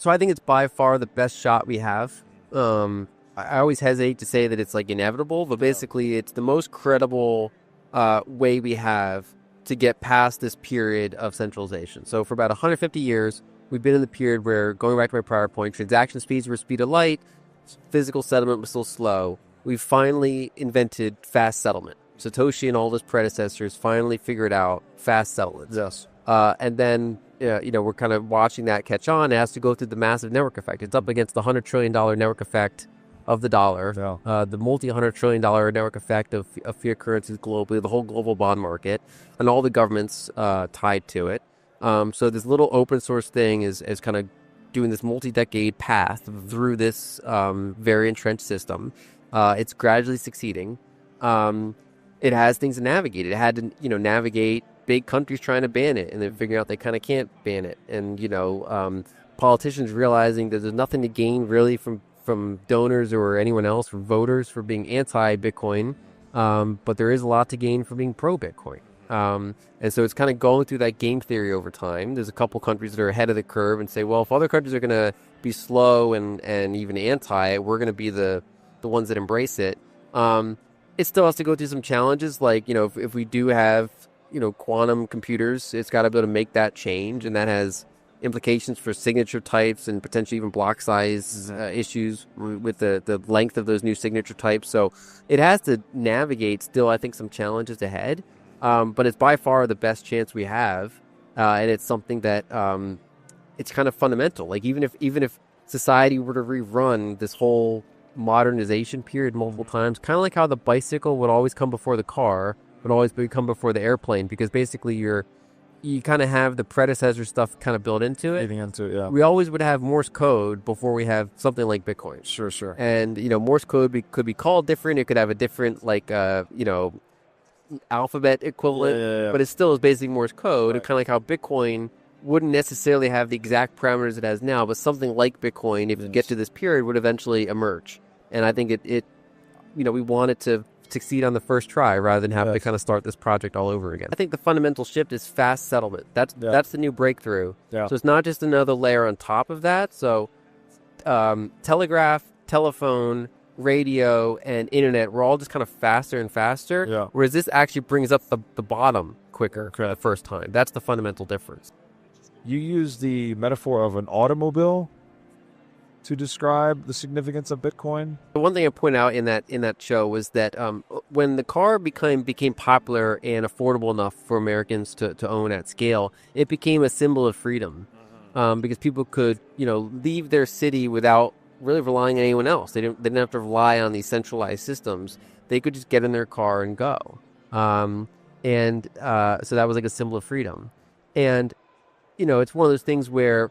So I think it's by far the best shot we have. I always hesitate to say that it's like inevitable, but basically it's the most credible way we have to get past this period of centralization. So for about 150 years, we've been in the period where, going back to my prior point, transaction speeds were speed of light, physical settlement was still slow. We finally invented fast settlement. Satoshi and all his predecessors finally figured out fast settlements. Yes. And then, we're kind of watching that catch on. It has to go through the massive network effect. It's up against the $100 trillion network effect of the dollar, the multi-$100 trillion network effect of fiat currencies globally, the whole global bond market, and all the governments tied to it. So this little open source thing is kind of doing this multi-decade path through this very entrenched system. It's gradually succeeding. It has things to navigate. It had to, navigate big countries trying to ban it and then figuring out they kind of can't ban it. And, politicians realizing that there's nothing to gain really from donors or anyone else, from voters, for being anti-Bitcoin. But there is a lot to gain from being pro-Bitcoin. And so it's kind of going through that game theory over time. There's a couple countries that are ahead of the curve and say, well, if other countries are going to be slow and even anti, we're going to be the ones that embrace it. It still has to go through some challenges. Like, if we do have, quantum computers, it's got to be able to make that change. And that has implications for signature types and potentially even block size issues with the length of those new signature types. So it has to navigate still, I think, some challenges ahead. But it's by far the best chance we have. And it's something that it's kind of fundamental. Like even if society were to rerun this whole modernization period multiple times, kind of like how the bicycle would always come before the car, would always come before the airplane, because basically you kind of have the predecessor stuff kind of built into it. We always would have Morse code before we have something like Bitcoin. Sure. And, Morse code could be called different. It could have a different, alphabet equivalent, but it still is basically Morse code. Right. And kind of like how Bitcoin wouldn't necessarily have the exact parameters it has now, but something like Bitcoin, if you get to this period, would eventually emerge. And I think it we want it to succeed on the first try rather than have to kind of start this project all over again. I think the fundamental shift is fast settlement. That's the new breakthrough. So it's not just another layer on top of that. So telegraph, telephone, radio, and internet were all just kind of faster and faster, whereas this actually brings up the bottom quicker for the first time. That's the fundamental difference. You use the metaphor of an automobile to describe the significance of Bitcoin. The one thing I point out in that show was that when the car became popular and affordable enough for Americans to own at scale, it became a symbol of freedom, because people could leave their city without really relying on anyone else. They didn't have to rely on these centralized systems. They could just get in their car and go. So that was like a symbol of freedom. And it's one of those things where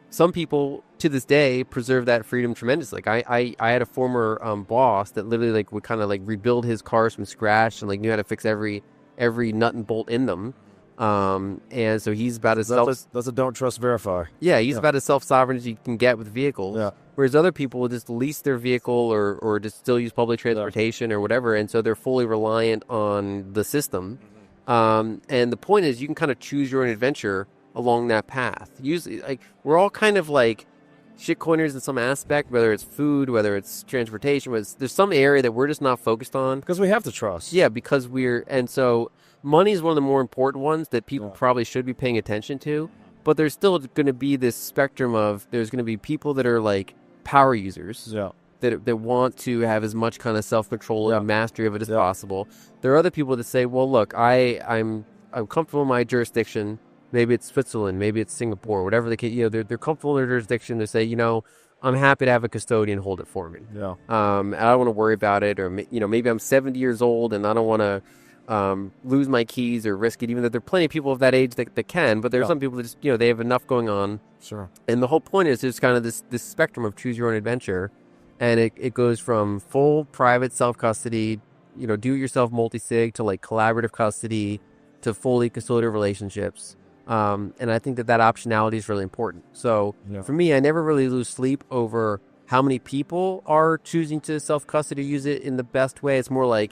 some people to this day preserve that freedom tremendously. Like I had a former boss that literally would kind of rebuild his cars from scratch and knew how to fix every nut and bolt in them. And so he's about as that's a don't trust verify. Yeah, he's about as self-sovereign as you can get with vehicles. Yeah. Whereas other people will just lease their vehicle or just still use public transportation or whatever, and so they're fully reliant on the system. And the point is, you can kind of choose your own adventure along that path. Usually, we're all kind of shitcoiners in some aspect, whether it's food, whether it's transportation, there's some area that we're just not focused on. Because we have to trust. Yeah, because and so money is one of the more important ones that people probably should be paying attention to, but there's still going to be this spectrum of, there's going to be people that are power users that want to have as much kind of self-control and mastery of it as possible. There are other people that say, well, look, I'm comfortable in my jurisdiction. Maybe it's Switzerland, maybe it's Singapore, whatever the case. They're comfortable in their jurisdiction to say, I'm happy to have a custodian hold it for me. Yeah. I don't want to worry about it, or maybe I'm 70 years old and I don't want to lose my keys or risk it. Even though there are plenty of people of that age that can, but there are some people that just they have enough going on. Sure. And the whole point is there's kind of this spectrum of choose your own adventure, and it goes from full private self-custody, do it yourself multi-sig, to collaborative custody, to fully custodial relationships. And I think that optionality is really important. So for me, I never really lose sleep over how many people are choosing to self-custody, use it in the best way. It's more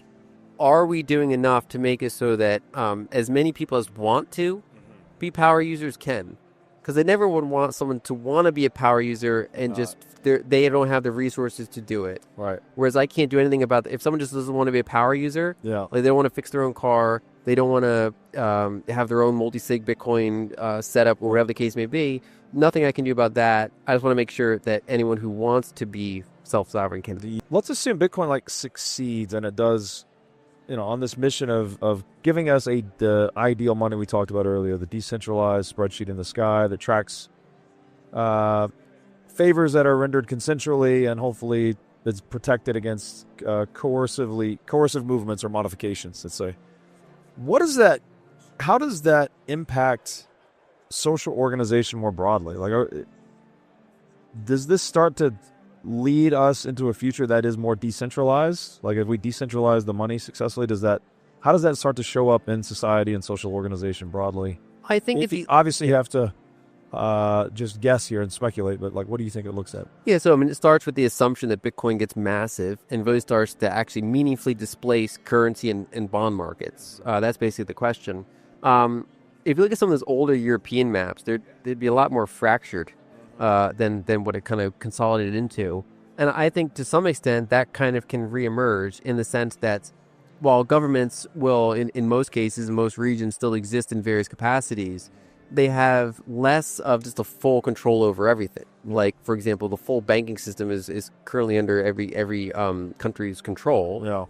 are we doing enough to make it so that as many people as want to be power users can? because they never would want someone to want to be a power user and just they don't have the resources to do it. Right. Whereas I can't do anything about that. If someone just doesn't want to be a power user, Yeah. like they don't want to fix their own car, they don't want to have their own multi-sig Bitcoin setup or whatever the case may be, nothing I can do about that. I just want to make sure that anyone who wants to be self-sovereign can. Let's assume Bitcoin like succeeds and it does, on this mission of giving us the ideal money we talked about earlier, the decentralized spreadsheet in the sky that tracks favors that are rendered consensually and hopefully it's protected against coercive movements or modifications, let's say. How does that impact social organization more broadly? Like, does this start to lead us into a future that is more decentralized? Like, if we decentralize the money successfully, how does that start to show up in society and social organization broadly? I think obviously you have to just guess here and speculate, but like, what do you think it looks at? Yeah, so I mean, it starts with the assumption that Bitcoin gets massive and really starts to actually meaningfully displace currency and bond markets. That's basically the question. If you look at some of those older European maps, they'd be a lot more fractured than what it kind of consolidated into. And I think to some extent that kind of can reemerge in the sense that while governments will, in most cases, in most regions, still exist in various capacities, they have less of just a full control over everything. Like, for example, the full banking system is currently under every country's control. Yeah.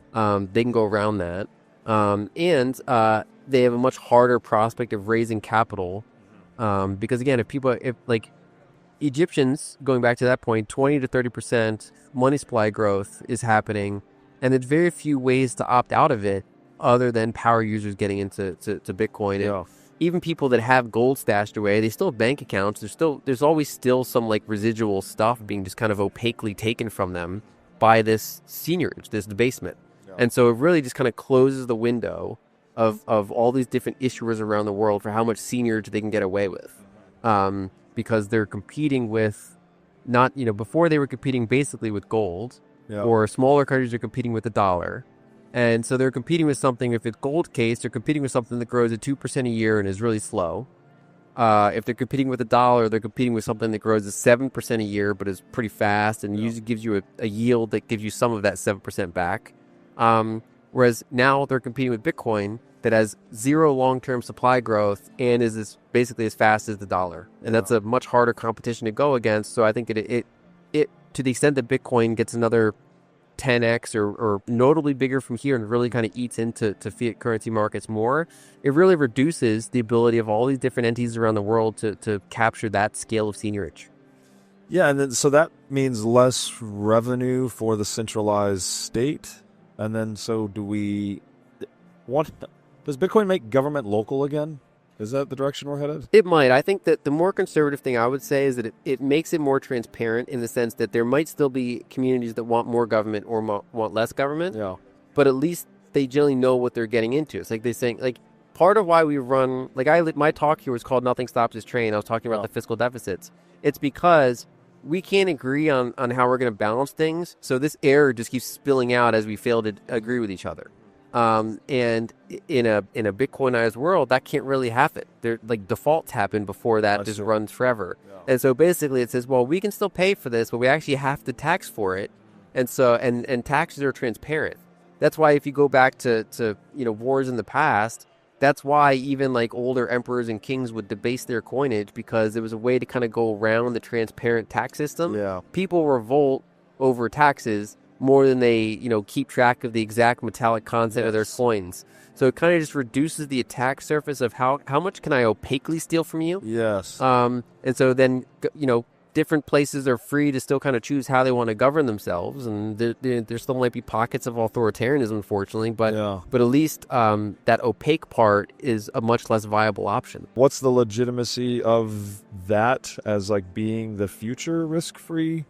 They can go around that. And they have a much harder prospect of raising capital. Because, again, if Egyptians, going back to that point, 20 to 30% money supply growth is happening. And there's very few ways to opt out of it other than power users getting into Bitcoin. Yeah. And even people that have gold stashed away, they still have bank accounts. There's always still some like residual stuff being just kind of opaquely taken from them by this seigniorage, this debasement. Yeah. And so it really just kind of closes the window of all these different issuers around the world for how much seigniorage they can get away with. Because they're competing with before they were competing basically with gold, or smaller countries are competing with the dollar. And so they're competing with something, if it's gold case, they're competing with something that grows at 2% a year and is really slow. If they're competing with the dollar, they're competing with something that grows at 7% a year but is pretty fast and usually gives you a yield that gives you some of that 7% back. Whereas now they're competing with Bitcoin that has zero long-term supply growth and is basically as fast as the dollar. And that's a much harder competition to go against. So I think it to the extent that Bitcoin gets another 10x or notably bigger from here and really kind of eats into fiat currency markets more, it really reduces the ability of all these different entities around the world to capture that scale of seigniorage. Yeah, and then so that means less revenue for the centralized state. And then so does Bitcoin make government local again? Is that the direction we're headed? It might. I think that the more conservative thing I would say is that it makes it more transparent in the sense that there might still be communities that want more government or want less government. Yeah. But at least they generally know what they're getting into. It's like they're saying, like, part of why we run, my talk here was called Nothing Stops This Train. I was talking about the fiscal deficits. It's because we can't agree on how we're going to balance things. So this error just keeps spilling out as we fail to agree with each other. And in a Bitcoinized world, that can't really happen. There, like, defaults happen before that just runs forever. Yeah. And so basically it says, well, we can still pay for this, but we actually have to tax for it. And so, and taxes are transparent. That's why if you go back to wars in the past, that's why even like older emperors and kings would debase their coinage, because it was a way to kind of go around the transparent tax system. Yeah. People revolt over taxes more than they, keep track of the exact metallic content of their coins. So it kind of just reduces the attack surface of how much can I opaquely steal from you? Yes. And so then, different places are free to still kind of choose how they want to govern themselves. And there still might be pockets of authoritarianism, unfortunately, but at least that opaque part is a much less viable option. What's the legitimacy of that as like being the future risk-free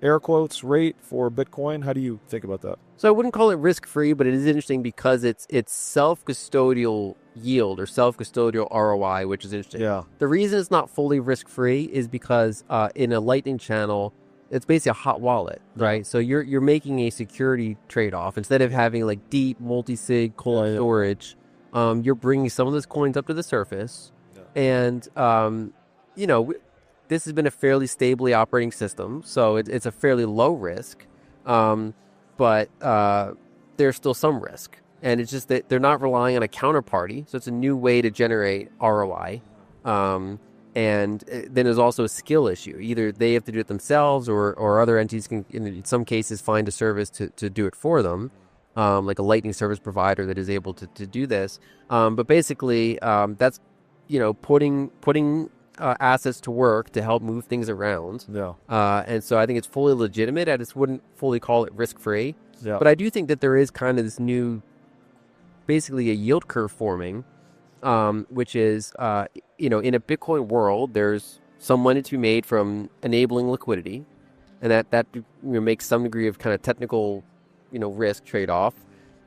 air quotes rate for Bitcoin? How do you think about that? So I wouldn't call it risk-free, but it is interesting because it's self-custodial yield or self-custodial ROI, which is interesting. Yeah. The reason it's not fully risk-free is because in a Lightning channel, it's basically a hot wallet, right? So you're making a security trade-off. Instead of having like deep multi-sig cold storage, you're bringing some of those coins up to the surface, and this has been a fairly stably operating system, so it's a fairly low risk, but there's still some risk. And it's just that they're not relying on a counterparty, so it's a new way to generate ROI. And then there's also a skill issue. Either they have to do it themselves, or other entities can, in some cases, find a service to do it for them, like a Lightning service provider that is able to do this. But basically, that's putting assets to work to help move things around. Yeah. And so I think it's fully legitimate. I just wouldn't fully call it risk-free. Yeah. But I do think that there is kind of this new, basically a yield curve forming, which is, in a Bitcoin world, there's some money to be made from enabling liquidity, and that makes some degree of kind of technical, risk trade-off.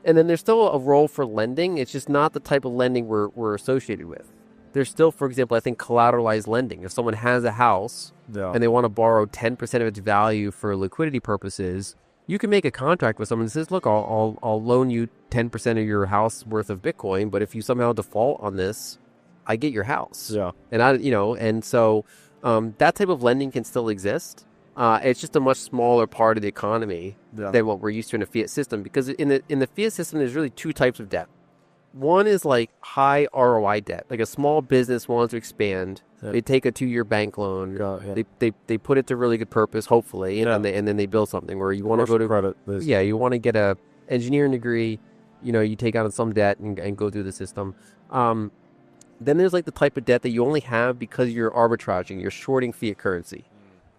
And then there's still a role for lending. It's just not the type of lending we're associated with. There's still, for example, I think collateralized lending. If someone has a house and they want to borrow 10% of its value for liquidity purposes, you can make a contract with someone that says, look, I'll loan you 10% of your house worth of Bitcoin, but if you somehow default on this, I get your house. Yeah. And so that type of lending can still exist. It's just a much smaller part of the economy than what we're used to in a fiat system, because in the fiat system, there's really two types of debt. One is like high ROI debt, like a small business wants to expand. Yeah. They take a 2-year bank loan. Yeah. They put it to really good purpose, hopefully, and then they build something where you want to go to credit. You want to get a engineering degree. You take out some debt and go through the system. Then there's like the type of debt that you only have because you're arbitraging, you're shorting fiat currency.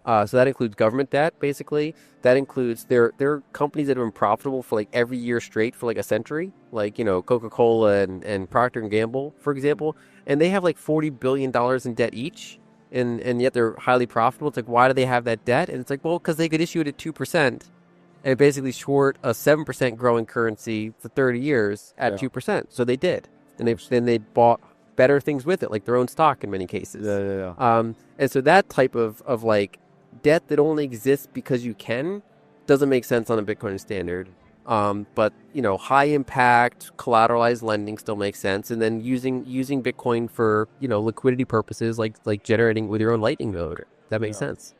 So that includes government debt, basically. That includes there are companies that have been profitable for like every year straight for like a century, like Coca-Cola and Procter and Gamble, for example, and they have like $40 billion in debt each, and yet they're highly profitable. It's like, why do they have that debt? And it's like, well, because they could issue it at 2% and basically short a 7% growing currency for 30 years at 2%. So they did, and they bought better things with it, like their own stock in many cases. And so that type of like debt that only exists because you can doesn't make sense on a Bitcoin standard. But high impact collateralized lending still makes sense, and then using Bitcoin for liquidity purposes, like generating with your own Lightning node, that makes sense.